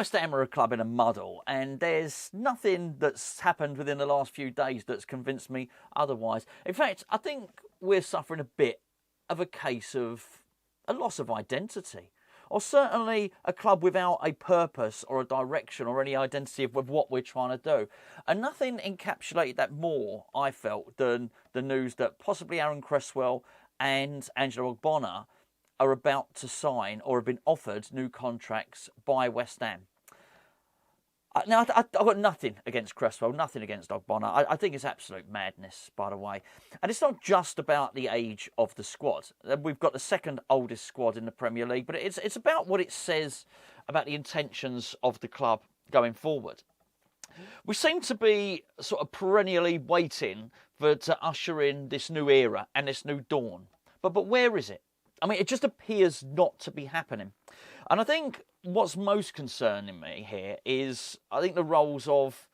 West Ham are a club in a muddle, and there's nothing that's happened within the last few days that's convinced me otherwise. In fact, I think we're suffering a bit of a case of a loss of identity, or certainly a club without a purpose or a direction or any identity of what we're trying to do. And nothing encapsulated that more, I felt, than the news that possibly Aaron Cresswell and Angelo Ogbonna are about to sign or have been offered new contracts by West Ham. Now, I've got nothing against Cresswell, nothing against Ogbonna. I think it's absolute madness, by the way. And it's not just about the age of the squad. We've got the second oldest squad in the Premier League, but it's about what it says about the intentions of the club going forward. We seem to be sort of perennially waiting to usher in this new era and this new dawn. But where is it? I mean, it just appears not to be happening. And I think what's most concerning me here is, I think, the roles of,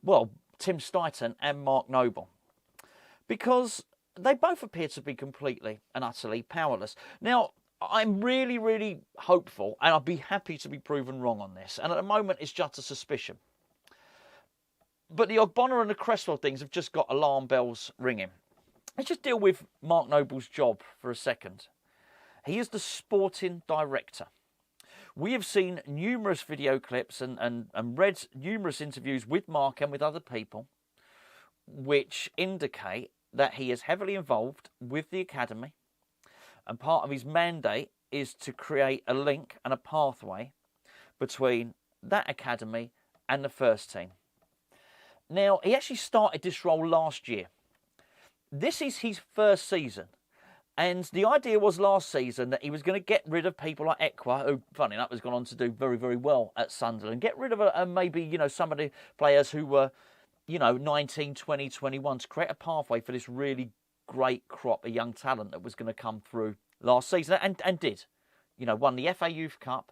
well, Tim Steidten and Mark Noble. Because they both appear to be completely and utterly powerless. Now, I'm really, really hopeful, and I'd be happy to be proven wrong on this. And at the moment, it's just a suspicion. But the Ogbonna and the Cresswell things have just got alarm bells ringing. Let's just deal with Mark Noble's job for a second. He is the sporting director. We have seen numerous video clips and read numerous interviews with Mark and with other people, which indicate that he is heavily involved with the academy, and part of his mandate is to create a link and a pathway between that academy and the first team. Now, he actually started this role last year. This is his first season, and the idea was last season that he was going to get rid of people like Ekwa, who, funny enough, has gone on to do very, very well at Sunderland, get rid of maybe, some of the players who were, 19, 20, 21, to create a pathway for this really great crop of young talent that was going to come through last season, and did. Won the FA Youth Cup,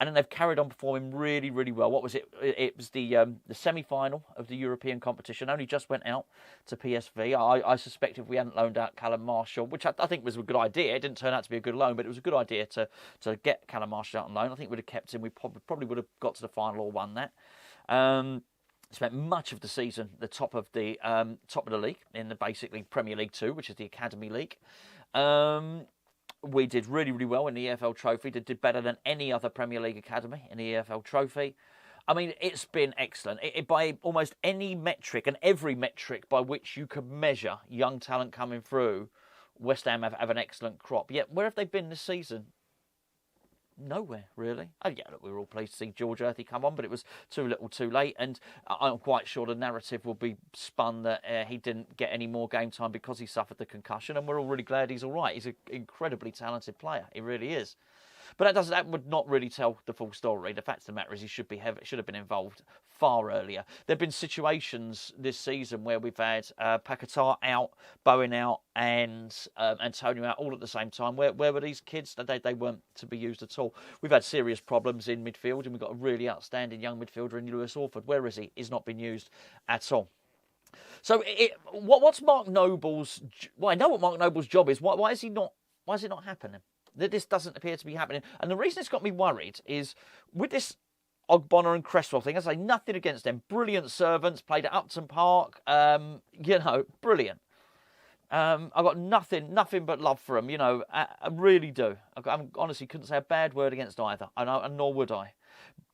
and then they've carried on performing really, really well. What was it? It was the semi-final of the European competition. Only just went out to PSV. I suspect if we hadn't loaned out Callum Marshall, which I think was a good idea. It didn't turn out to be a good loan, but it was a good idea to get Callum Marshall out on loan. I think we'd have kept him. We probably would have got to the final or won that. Spent much of the season the top of the league in the basically Premier League 2, which is the Academy League. We did really, really well in the EFL Trophy. Did better than any other Premier League academy in the EFL Trophy. I mean, it's been excellent. By almost any metric and every metric by which you could measure young talent coming through, West Ham have an excellent crop. Yet, where have they been this season? Nowhere, really. Oh, yeah, look, we were all pleased to see George Earthy come on, but it was too little too late. And I'm quite sure the narrative will be spun that he didn't get any more game time because he suffered the concussion. And we're all really glad he's all right. He's an incredibly talented player. He really is. But that would not really tell the full story. The fact of the matter is he should have been involved far earlier. There have been situations this season where we've had Paquetá out, Bowen out, and Antonio out all at the same time. Where were these kids? They weren't to be used at all. We've had serious problems in midfield, and we've got a really outstanding young midfielder in Lewis Orford. Where is he? He's not been used at all. So what's Mark Noble's? Well, I know what Mark Noble's job is. Why is he not? Why is it not happening? That this doesn't appear to be happening. And the reason it's got me worried is with this Ogbonna and Cresswell thing, I say nothing against them. Brilliant servants, played at Upton Park, brilliant. I've got nothing but love for them, I really do. I honestly couldn't say a bad word against either, and nor would I.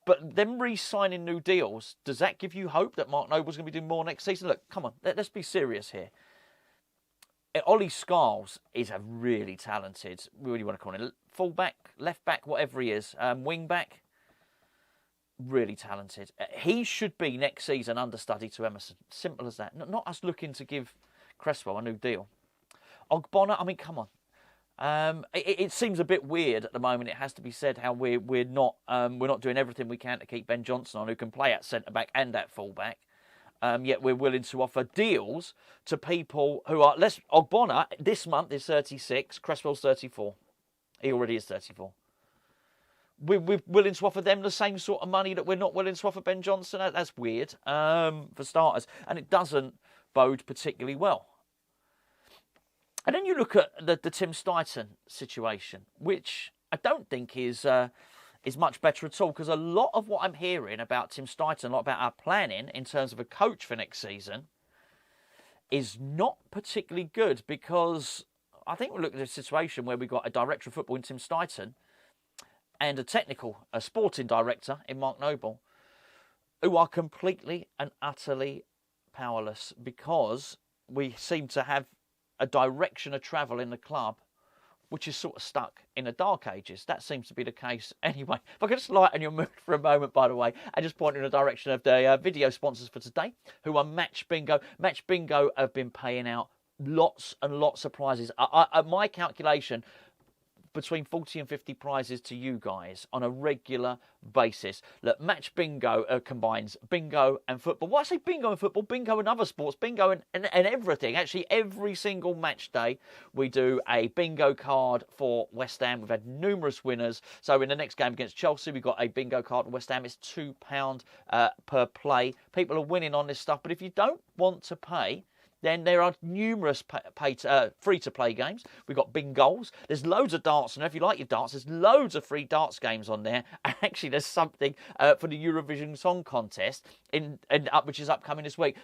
But them re-signing new deals, does that give you hope that Mark Noble's going to be doing more next season? Look, come on, let's be serious here. Ollie Scarles is a really talented, what do you want to call it, full-back, left-back, whatever he is, wing-back, really talented. He should be next season understudy to Emerson. Simple as that. Not us looking to give Cresswell a new deal. Ogbonna, I mean, come on. It seems a bit weird at the moment, it has to be said, how we're not doing everything we can to keep Ben Johnson on, who can play at centre-back and at full-back. Yet we're willing to offer deals to people who are less. Ogbonna this month is 36. Cresswell's 34. He already is 34. We're willing to offer them the same sort of money that we're not willing to offer Ben Johnson. That's weird, for starters, and it doesn't bode particularly well. And then you look at the Tim Steidten situation, which I don't think is is much better at all, because a lot of what I'm hearing about Tim Steidten, a lot about our planning in terms of a coach for next season, is not particularly good, because I think we're looking at a situation where we've got a director of football in Tim Steidten and a sporting director in Mark Noble, who are completely and utterly powerless, because we seem to have a direction of travel in the club which is sort of stuck in the dark ages. That seems to be the case anyway. If I could just lighten your mood for a moment, by the way, and just point in the direction of the video sponsors for today, who are Match Bingo. Match Bingo have been paying out lots and lots of prizes. At my calculation, between 40 and 50 prizes to you guys on a regular basis. Look, Match Bingo combines bingo and football. Why I say bingo and football? Bingo and other sports, bingo and everything. Actually, every single match day, we do a bingo card for West Ham. We've had numerous winners. So in the next game against Chelsea, we've got a bingo card for West Ham. It's £2 per play. People are winning on this stuff. But if you don't want to pay, then there are numerous free-to-play games. We've got bingos. There's loads of darts. And if you like your darts, there's loads of free darts games on there. And actually, there's something for the Eurovision Song Contest, which is upcoming this week.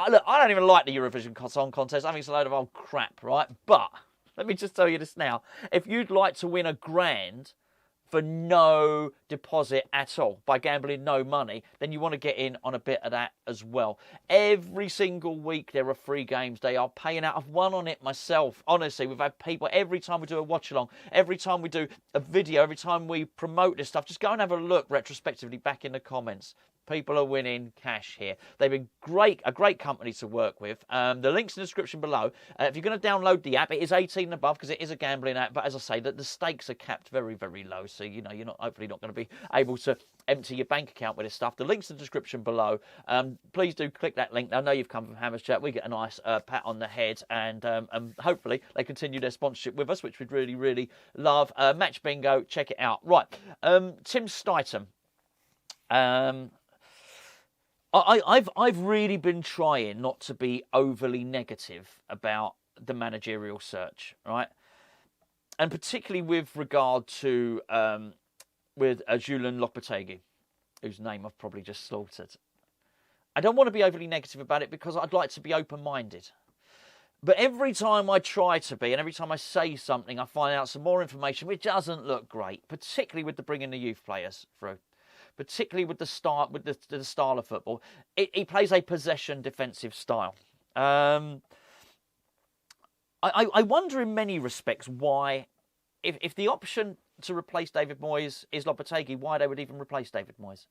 Look, I don't even like the Eurovision Song Contest. I think it's a load of old crap, right? But let me just tell you this now. If you'd like to win £1,000 for no deposit at all, by gambling no money, then you want to get in on a bit of that as well. Every single week there are free games. They are paying out. I've won on it myself. Honestly, we've had people, every time we do a watch along, every time we do a video, every time we promote this stuff, just go and have a look retrospectively back in the comments. People are winning cash here. They've been a great company to work with. The link's in the description below. If you're going to download the app, it is 18 and above, because it is a gambling app. But as I say, the stakes are capped very, very low. So, you're hopefully not going to be able to empty your bank account with this stuff. The link's in the description below. Please do click that link. I know you've come from Hammers Chat. We get a nice pat on the head. And hopefully they continue their sponsorship with us, which we'd really, really love. Match Bingo, check it out. Right, Tim Steidten. I've really been trying not to be overly negative about the managerial search, right? And particularly with regard to Julian Lopetegui, whose name I've probably just slaughtered. I don't want to be overly negative about it, because I'd like to be open-minded. But every time I try to be, and every time I say something, I find out some more information which doesn't look great, particularly with the bringing the youth players through. Particularly with the style of football. He plays a possession defensive style. I wonder in many respects why, if the option to replace David Moyes is Lopetegui, why they would even replace David Moyes.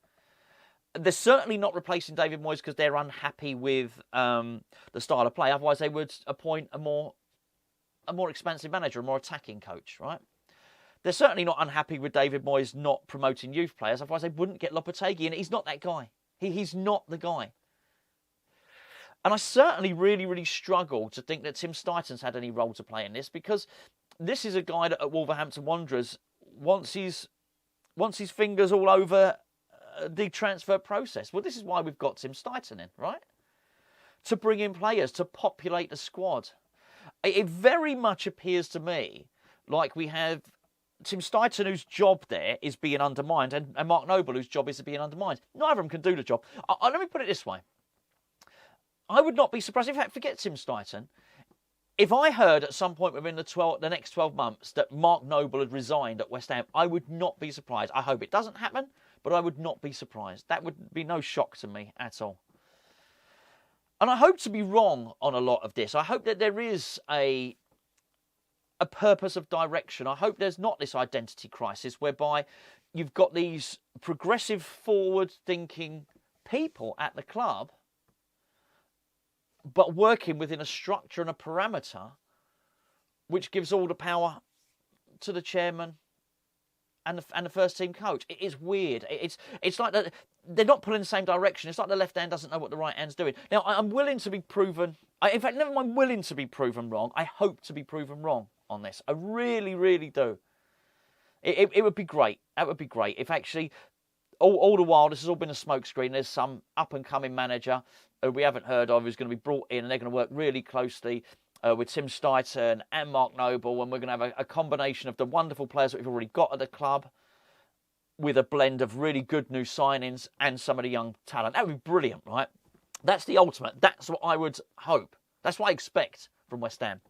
They're certainly not replacing David Moyes because they're unhappy with the style of play. Otherwise, they would appoint a more expansive manager, a more attacking coach, right? They're certainly not unhappy with David Moyes not promoting youth players. Otherwise, they wouldn't get Lopetegui. And he's not that guy. He's not the guy. And I certainly really, really struggle to think that Tim Steidten's had any role to play in this, because this is a guy that at Wolverhampton Wanderers wants his fingers all over the transfer process. Well, this is why we've got Tim Steidten in, right? To bring in players, to populate the squad. It very much appears to me like we have Tim Steidten, whose job there is being undermined, and Mark Noble, whose job is being undermined. Neither of them can do the job. Let me put it this way. I would not be surprised. In fact, forget Tim Steidten. If I heard at some point within the next 12 months that Mark Noble had resigned at West Ham, I would not be surprised. I hope it doesn't happen, but I would not be surprised. That would be no shock to me at all. And I hope to be wrong on a lot of this. I hope that there is a purpose of direction. I hope there's not this identity crisis whereby you've got these progressive, forward-thinking people at the club, but working within a structure and a parameter which gives all the power to the chairman and the first team coach. It is weird. It's like they're not pulling the same direction. It's like the left hand doesn't know what the right hand's doing. Now, I'm willing to be proven... in fact, never mind willing to be proven wrong. I hope to be proven wrong on this. I really, really do. It would be great. That would be great if actually all the while this has all been a smokescreen. There's some up-and-coming manager who we haven't heard of who's going to be brought in, and they're going to work really closely with Tim Steidten and Mark Noble, and we're going to have a combination of the wonderful players that we've already got at the club. with a blend of really good new signings and some of the young talent. That would be brilliant, right? That's the ultimate. That's what I would hope. That's what I expect from West Ham.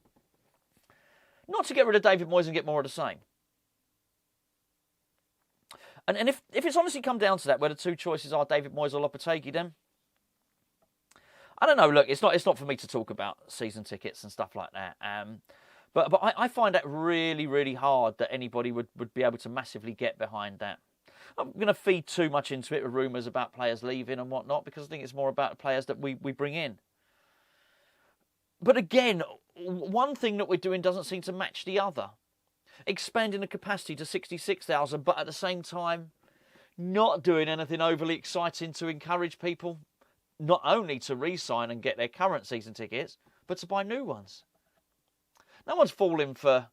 Not to get rid of David Moyes and get more of the same. And if it's honestly come down to that, where the two choices are David Moyes or Lopetegui, then I don't know. Look, it's not for me to talk about season tickets and stuff like that. But I find that really, really hard that anybody would be able to massively get behind that. I'm going to feed too much into it with rumours about players leaving and whatnot, because I think it's more about the players that we bring in. But again, one thing that we're doing doesn't seem to match the other. Expanding the capacity to 66,000, but at the same time, not doing anything overly exciting to encourage people not only to re-sign and get their current season tickets, but to buy new ones. No one's falling for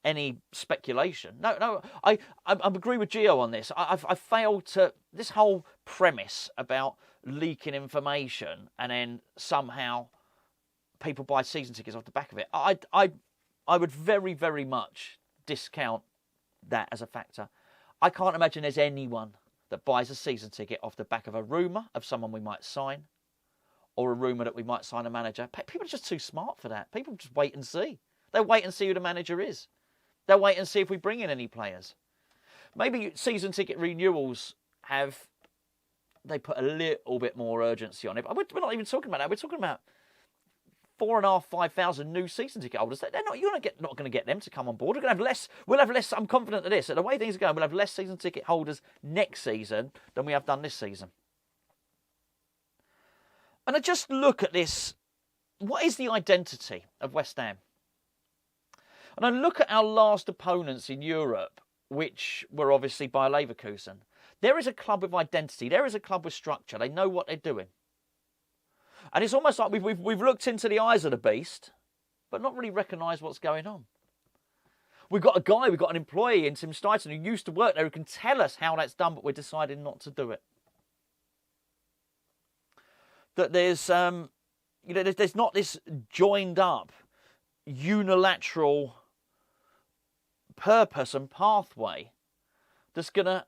any speculation. No, I agree with Gio on this. I failed to... This whole premise about leaking information and then somehow people buy season tickets off the back of it, I would very, very much discount that as a factor. I can't imagine there's anyone that buys a season ticket off the back of a rumour of someone we might sign, or a rumour that we might sign a manager. People are just too smart for that. People just wait and see. They'll wait and see who the manager is. They'll wait and see if we bring in any players. Maybe season ticket renewals they put a little bit more urgency on it. But we're not even talking about that. We're talking about 4,500, 5,000 new season ticket holders. You're not going to get them to come on board. We're going to have less. We'll have less. I'm confident of this. So the way things are going, we'll have less season ticket holders next season than we have done this season. And I just look at this. What is the identity of West Ham? And I look at our last opponents in Europe, which were obviously Bayer Leverkusen. There is a club with identity. There is a club with structure. They know what they're doing. And it's almost like we've looked into the eyes of the beast, but not really recognised what's going on. We've got an employee in Tim Steidten who used to work there who can tell us how that's done, but we're deciding not to do it. That there's not this joined up, unilateral purpose and pathway that's going to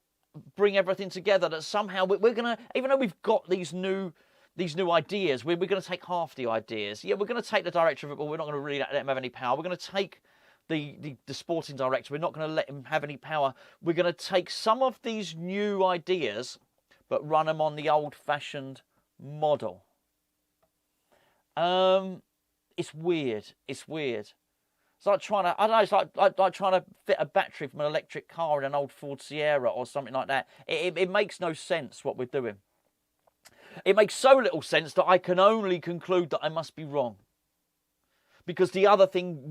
bring everything together. That somehow we're going to, even though we've got these new ideas, we're going to take half the ideas. Yeah, we're going to take the director of it, but we're not going to really let him have any power. We're going to take the sporting director. We're not going to let him have any power. We're going to take some of these new ideas, but run them on the old-fashioned model. It's weird. It's weird. It's like trying to, I don't know, it's like trying to fit a battery from an electric car in an old Ford Sierra or something like that. It makes no sense what we're doing. It makes so little sense that I can only conclude that I must be wrong. Because the other thing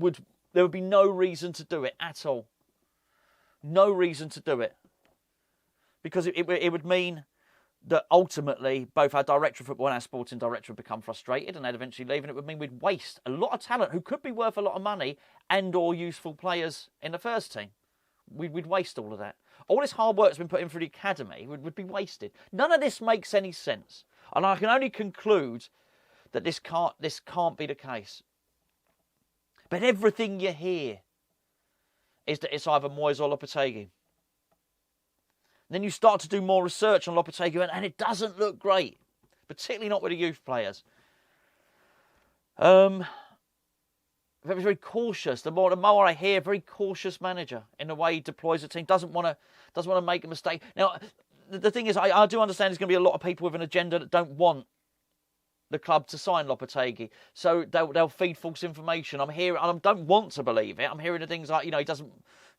there would be no reason to do it at all. No reason to do it. Because it would mean that ultimately both our director of football and our sporting director would become frustrated and they'd eventually leave, and it would mean we'd waste a lot of talent who could be worth a lot of money and or useful players in the first team. We'd waste all of that. All this hard work that's been put in for the academy would be wasted. None of this makes any sense. And I can only conclude that this can't be the case. But everything you hear is that it's either Moyes or Lopetegui. Then you start to do more research on Lopetegui, and it doesn't look great, particularly not with the youth players. Very, very cautious. The more I hear, very cautious manager in the way he deploys the team. Doesn't want to make a mistake. Now, the thing is, I do understand there's going to be a lot of people with an agenda that don't want the club to sign Lopetegui, so they'll feed false information. I'm hearing, and I don't want to believe it. I'm hearing the things like, he doesn't.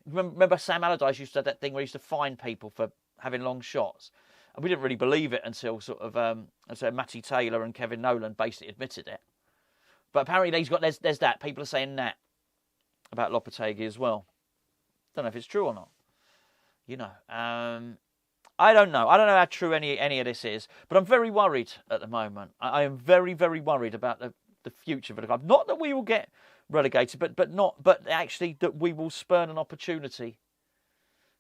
Remember Sam Allardyce used to have that thing where he used to fine people for having long shots, and we didn't really believe it until sort of Matty Taylor and Kevin Nolan basically admitted it. But apparently there's that. People are saying that about Lopetegui as well. Don't know if it's true or not. I don't know. I don't know how true any of this is, but I'm very worried at the moment. I am very, very worried about the future for the club. Not that we will get relegated, but actually that we will spurn an opportunity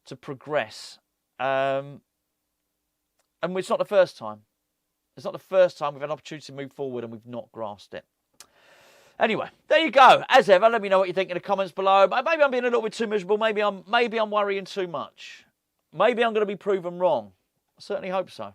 to progress. And it's not the first time. It's not the first time we've had an opportunity to move forward and we've not grasped it. Anyway, there you go. As ever, let me know what you think in the comments below. Maybe I'm being a little bit too miserable. Maybe I'm worrying too much. Maybe I'm going to be proven wrong. I certainly hope so.